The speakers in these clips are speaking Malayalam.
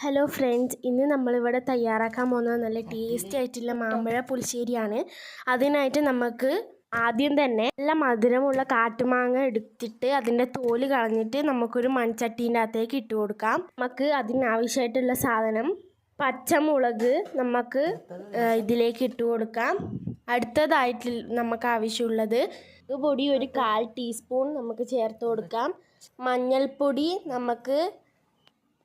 ഹലോ ഫ്രണ്ട്സ്, ഇന്ന് നമ്മളിവിടെ തയ്യാറാക്കാൻ പോകുന്നത് നല്ല ടേസ്റ്റി ആയിട്ടുള്ള മാമ്പഴ പുളിശ്ശേരിയാണ്. അതിനായിട്ട് നമുക്ക് ആദ്യം തന്നെ നല്ല മധുരമുള്ള കാട്ടുമാങ്ങ എടുത്തിട്ട് അതിൻ്റെ തോല് കളഞ്ഞിട്ട് നമുക്കൊരു മൺചട്ടീൻ്റെ അകത്തേക്ക് ഇട്ട് കൊടുക്കാം. നമുക്ക് അതിനാവശ്യമായിട്ടുള്ള സാധനം പച്ചമുളക് നമുക്ക് ഇതിലേക്ക് ഇട്ട് കൊടുക്കാം. അടുത്തതായിട്ട് നമുക്ക് ആവശ്യമുള്ളത് പൊടി ഒരു 1/4 ടീസ്പൂൺ നമുക്ക് ചേർത്ത് കൊടുക്കാം. മഞ്ഞൾപ്പൊടി നമുക്ക്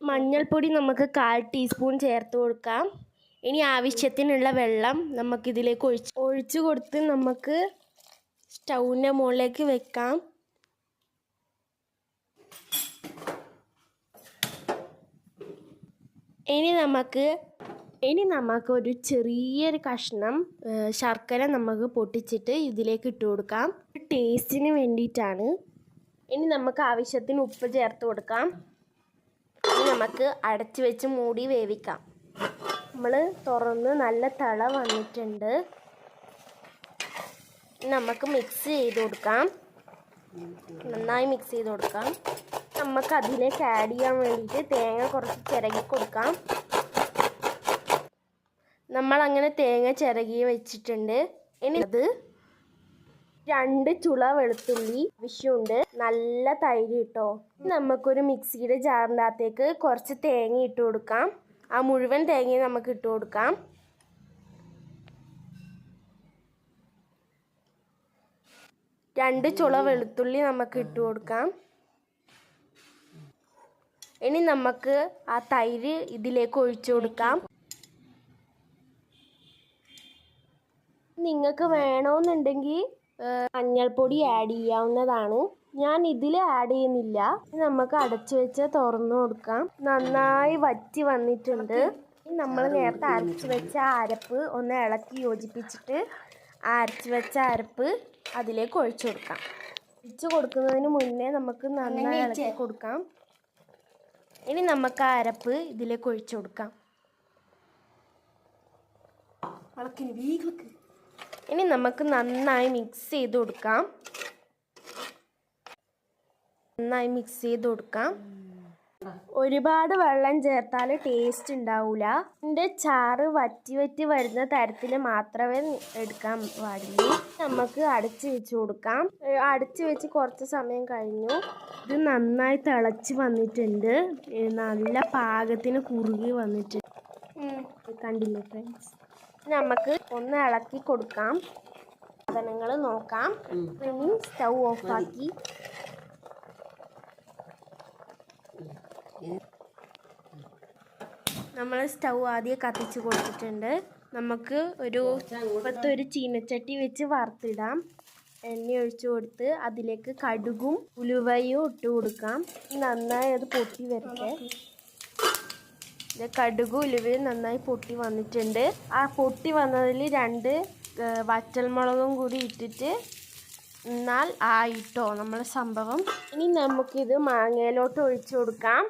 1/4 ടീസ്പൂൺ ചേർത്ത് കൊടുക്കാം. ഇനി ആവശ്യത്തിനുള്ള വെള്ളം നമുക്കിതിലേക്ക് ഒഴിച്ചു കൊടുത്ത് നമുക്ക് സ്റ്റൗവിൻ്റെ മുകളിലേക്ക് വെക്കാം. ഇനി നമുക്ക് ഒരു ചെറിയൊരു കഷ്ണം ശർക്കര നമുക്ക് പൊട്ടിച്ചിട്ട് ഇതിലേക്ക് ഇട്ട് കൊടുക്കാം. ടേസ്റ്റിന് വേണ്ടിയിട്ടാണ്. ഇനി നമുക്ക് ആവശ്യത്തിന് ഉപ്പ് ചേർത്ത് കൊടുക്കാം. നമുക്ക് അടച്ചു വെച്ച് മൂടി വേവിക്കാം. നമ്മൾ തുറന്ന് നല്ല തിള വന്നിട്ടുണ്ട്. നമുക്ക് മിക്സ് ചെയ്ത് കൊടുക്കാം. നന്നായി മിക്സ് ചെയ്ത് കൊടുക്കാം. നമുക്ക് അതിലേക്ക് ആഡ് ചെയ്യാൻ വേണ്ടിയിട്ട് തേങ്ങ കുറച്ച് ചിരകി കൊടുക്കാം. നമ്മളങ്ങനെ തേങ്ങ ചിരകി വെച്ചിട്ടുണ്ട്. ഇനി അത് 2 ചുള വെളുത്തുള്ളി ആവശ്യമുണ്ട്. നല്ല തൈര് കിട്ടോ. നമുക്കൊരു മിക്സിയുടെ ജാറിൻ്റെ അകത്തേക്ക് കുറച്ച് തേങ്ങ ഇട്ട് കൊടുക്കാം. ആ മുഴുവൻ തേങ്ങ നമുക്ക് ഇട്ട് കൊടുക്കാം. രണ്ട് ചുള വെളുത്തുള്ളി നമുക്ക് ഇട്ട് കൊടുക്കാം. ഇനി നമുക്ക് ആ തൈര് ഇതിലേക്ക് ഒഴിച്ചു കൊടുക്കാം. നിങ്ങൾക്ക് വേണമെന്നുണ്ടെങ്കിൽ മഞ്ഞൾപ്പൊടി ആഡ് ചെയ്യാവുന്നതാണ്. ഞാൻ ഇതിൽ ആഡ് ചെയ്യുന്നില്ല. നമുക്ക് അടച്ചു വെച്ച് തുറന്നു കൊടുക്കാം. നന്നായി വറ്റി വന്നിട്ടുണ്ട്. നമ്മൾ നേരത്തെ അരച്ച് വെച്ച അരപ്പ് ഒന്ന് ഇളക്കി യോജിപ്പിച്ചിട്ട് അരച്ച് വെച്ച അരപ്പ് അതിലേക്ക് ഒഴിച്ചു കൊടുക്കാം. ഒഴിച്ചു കൊടുക്കുന്നതിന് മുന്നേ നമുക്ക് നന്നായി ഇളക്കി കൊടുക്കാം. ഇനി നമുക്ക് ആ അരപ്പ് ഇതിലേക്ക് ഒഴിച്ചു കൊടുക്കാം. ഇനി നമുക്ക് നന്നായി മിക്സ് ചെയ്ത് കൊടുക്കാം. ഒരുപാട് വെള്ളം ചേർത്താൽ ടേസ്റ്റ് ഉണ്ടാവില്ല. ഇതിൻ്റെ ചാറ് വറ്റി വരുന്ന തരത്തിൽ മാത്രമേ എടുക്കാൻ പാടുള്ളൂ. നമുക്ക് അടച്ച് വെച്ച് കൊടുക്കാം. അടച്ച് വെച്ച് കുറച്ച് സമയം കഴിഞ്ഞു. ഇത് നന്നായി തിളച്ച് വന്നിട്ടുണ്ട്. നല്ല പാകത്തിന് കുറുകി വന്നിട്ടുണ്ട്. കണ്ടില്ലേ ഫ്രണ്ട്സ്? നമുക്ക് ഒന്ന് ഇളക്കി കൊടുക്കാം. സാധനങ്ങൾ നോക്കാം. ഇനി സ്റ്റൗ ഓഫാക്കി നമ്മൾ സ്റ്റൗ ആദ്യം കത്തിച്ച് കൊടുത്തിട്ടുണ്ട്. നമുക്ക് ഒരു ചീനച്ചട്ടി വെച്ച് വറുത്തിടാം. എണ്ണ ഒഴിച്ചു കൊടുത്ത് അതിലേക്ക് കടുകും ഉലുവയും ഇട്ട് കൊടുക്കാം. നന്നായി അത് പൊട്ടി വരട്ടെ. കടുകും ഉലുവയും നന്നായി പൊട്ടി വന്നിട്ടുണ്ട്. ആ പൊട്ടി വന്നതിൽ 2 വറ്റൽമുളകും കൂടി ഇട്ടിട്ട് എന്നാൽ ആയിട്ടോ നമ്മളെ സംഭവം. ഇനി നമുക്കിത് മാങ്ങയിലോട്ട് ഒഴിച്ചു കൊടുക്കാം.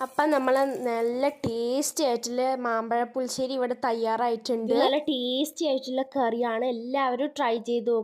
അപ്പം നമ്മൾ നല്ല ടേസ്റ്റി ആയിട്ടുള്ള മാമ്പഴ പുളിശ്ശേരി ഇവിടെ തയ്യാറായിട്ടുണ്ട്. നല്ല ടേസ്റ്റി ആയിട്ടുള്ള കറിയാണ്. എല്ലാവരും ട്രൈ ചെയ്ത് നോക്കും.